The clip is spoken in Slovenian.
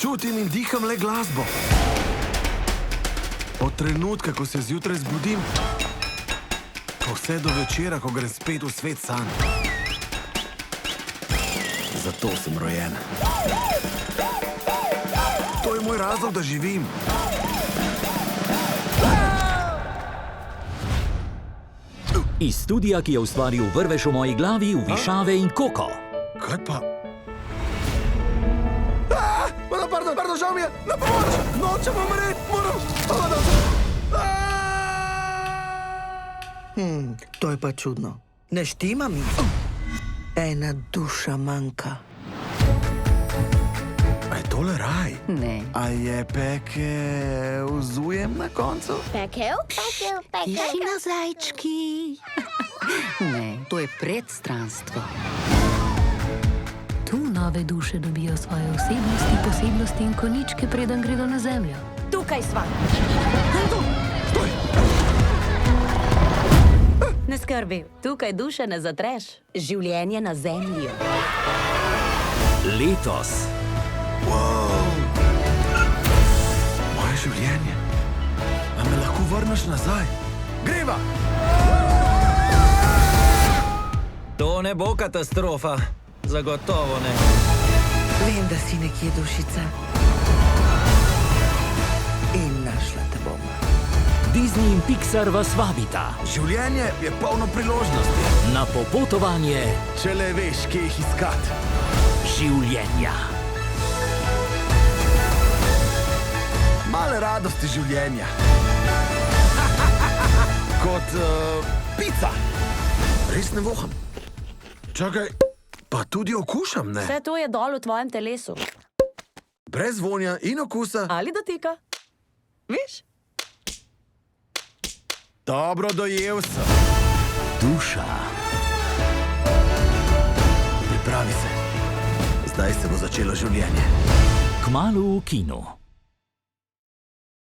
Čutim in diham le glasbo. Od trenutka, ko se zjutraj zbudim, pa vse do večera, ko grem spet v svet sanj. Zato sem rojen. To je moj razlog, da živim. Iz studia, ki je ustvaril Vrvež v moji glavi, v Višave in Koko. Kaj pa? Pardon, žal mi je! Na pomoč! Nočem umreti! Moram! To je pa čudno. Ne štima mi. Ena duša manjka. A je tole raj? Ne. A je pekel zujem na koncu? Pekel? Tišina, zajčki. Ne, to je predstranstvo. Tu nove duše dobijo svoje osebnosti, posebnosti in koničke, preden gredo na zemljo. Tukaj sva. Stoj! Ne skrbi, tukaj duše ne zatreš. Življenje na zemlji. Letos Moje življenje. A me lahko vrneš nazaj? Greva! To ne bo katastrofa. Zagotovo ne. Vem, da si nekje dušica. In našla te bom. Disney in Pixar vas vabita Življenje je polno priložnosti. na popotovanje Če le veš, kje jih iskati. življenja. Male radosti življenja. Kot pica. Res ne voham. Čakaj, pa tudi okušam, ne? Vse to je dol v tvojem telesu. Brez vonja in okusa. Ali dotika. Viš? Dobro dojel sem. Duša. Pripravi se. Zdaj se bo začelo življenje. Kmalu v kinu.